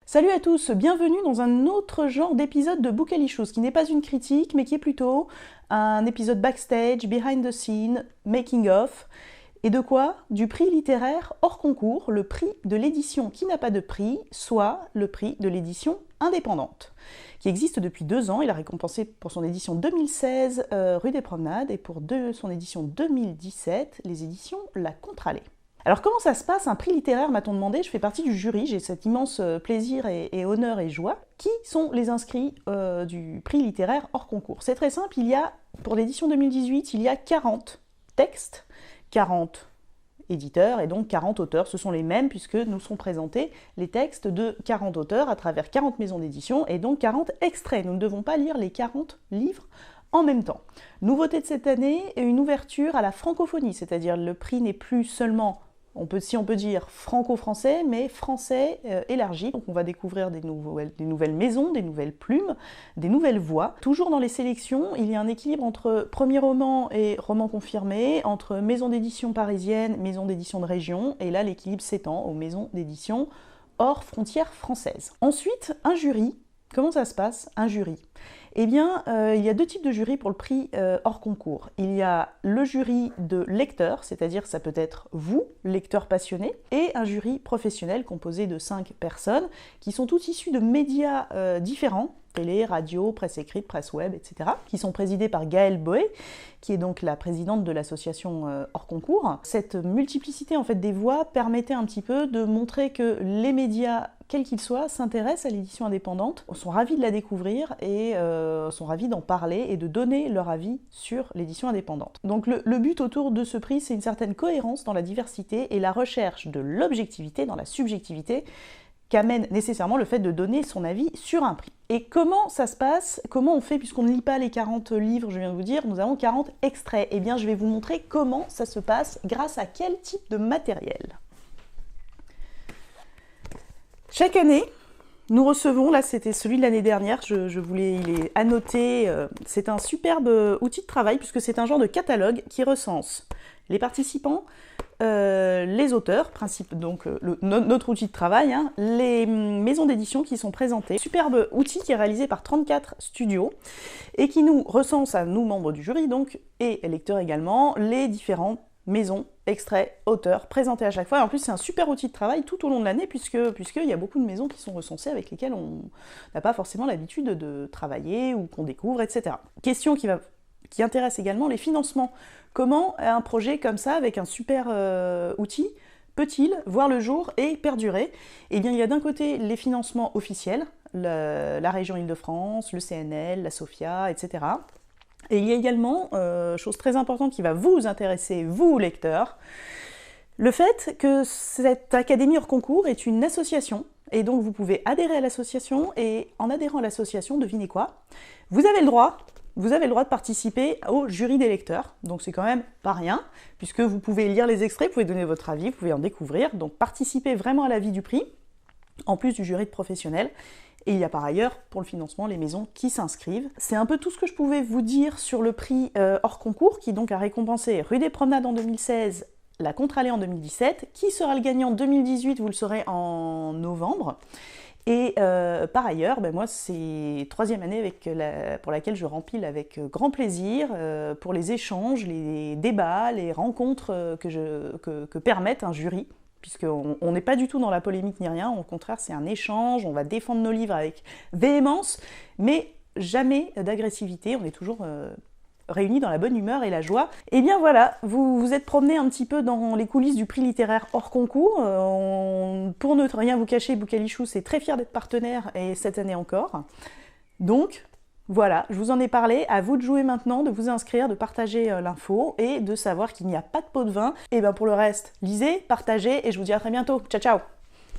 Salut à tous, bienvenue dans un autre genre d'épisode de Bookalichous, qui n'est pas une critique, mais qui est plutôt un épisode backstage, behind the scene, making of. Et de quoi? Du prix littéraire hors concours, le prix de l'édition qui n'a pas de prix, soit le prix de l'édition indépendante, qui existe depuis 2 ans. Il a récompensé pour son édition 2016 Rue des Promenades et pour son édition 2017 les éditions La Contralée. Alors comment ça se passe, un prix littéraire, m'a-t-on demandé? Je fais partie du jury, j'ai cet immense plaisir et honneur et joie. Qui sont les inscrits du prix littéraire hors concours? C'est très simple, pour l'édition 2018, il y a 40 textes, 40 éditeurs et donc 40 auteurs. Ce sont les mêmes puisque nous sont présentés les textes de 40 auteurs à travers 40 maisons d'édition et donc 40 extraits. Nous ne devons pas lire les 40 livres en même temps. Nouveauté de cette année, une ouverture à la francophonie, c'est-à-dire le prix n'est plus seulement si on peut dire franco-français, mais français élargi. Donc on va découvrir des nouvelles maisons, des nouvelles plumes, des nouvelles voix. Toujours dans les sélections, il y a un équilibre entre premier roman et roman confirmé, entre maisons d'édition parisiennes, maisons d'édition de région, et là l'équilibre s'étend aux maisons d'édition hors frontières françaises. Ensuite, un jury. Comment ça se passe, un jury? Eh bien, il y a 2 types de jurys pour le prix hors concours. Il y a le jury de lecteurs, c'est-à-dire ça peut être vous, lecteur passionné, et un jury professionnel composé de 5 personnes qui sont tous issus de médias différents, télé, radio, presse écrite, presse web, etc., qui sont présidés par Gaëlle Boé, qui est donc la présidente de l'association hors concours. Cette multiplicité en fait des voix permettait un petit peu de montrer que les médias, quels qu'ils soient, s'intéressent à l'édition indépendante, sont ravis de la découvrir et sont ravis d'en parler et de donner leur avis sur l'édition indépendante. Donc le but autour de ce prix, c'est une certaine cohérence dans la diversité et la recherche de l'objectivité dans la subjectivité qu'amène nécessairement le fait de donner son avis sur un prix. Et comment ça se passe? Comment on fait, puisqu'on ne lit pas les 40 livres, je viens de vous dire, nous avons 40 extraits. Eh bien, je vais vous montrer comment ça se passe, grâce à quel type de matériel. Chaque année, nous recevons, là c'était celui de l'année dernière, il est annoté, c'est un superbe outil de travail, puisque c'est un genre de catalogue qui recense les participants, les auteurs, donc notre outil de travail, hein, les maisons d'édition qui sont présentées. Superbe outil qui est réalisé par 34 studios et qui nous recense à nous, membres du jury, donc, et lecteurs également, les différentes maisons, extraits, auteurs, présentés à chaque fois. Et en plus, c'est un super outil de travail tout au long de l'année, puisqu'il y a beaucoup de maisons qui sont recensées avec lesquelles on n'a pas forcément l'habitude de travailler ou qu'on découvre, etc. Question qui intéresse également les financements. Comment un projet comme ça, avec un super outil, peut-il voir le jour et perdurer? Eh bien, il y a d'un côté les financements officiels, la région Île-de-France, le CNL, la SOFIA, etc. Et il y a également, chose très importante qui va vous intéresser, vous lecteurs, le fait que cette académie hors concours est une association, et donc vous pouvez adhérer à l'association, et en adhérant à l'association, devinez quoi? Vous avez le droit de participer au jury des lecteurs, donc c'est quand même pas rien, puisque vous pouvez lire les extraits, vous pouvez donner votre avis, vous pouvez en découvrir, donc participez vraiment à la vie du prix, en plus du jury de professionnels. Et il y a par ailleurs, pour le financement, les maisons qui s'inscrivent. C'est un peu tout ce que je pouvais vous dire sur le prix hors concours, qui donc a récompensé Rue des Promenades en 2016, La Contralée en 2017. Qui sera le gagnant en 2018? Vous le saurez en novembre. Et par ailleurs, moi c'est 3e année pour laquelle je rempile avec grand plaisir pour les échanges, les débats, les rencontres que permettent un jury, puisqu'on n'est pas du tout dans la polémique ni rien, au contraire c'est un échange, on va défendre nos livres avec véhémence, mais jamais d'agressivité, on est toujours réunis dans la bonne humeur et la joie. Et bien voilà, vous vous êtes promené un petit peu dans les coulisses du prix littéraire hors concours. Pour ne rien vous cacher, Bookalichous est très fier d'être partenaire, et cette année encore. Donc voilà, je vous en ai parlé, à vous de jouer maintenant, de vous inscrire, de partager l'info et de savoir qu'il n'y a pas de pot de vin. Et bien pour le reste, lisez, partagez et je vous dis à très bientôt. Ciao ciao!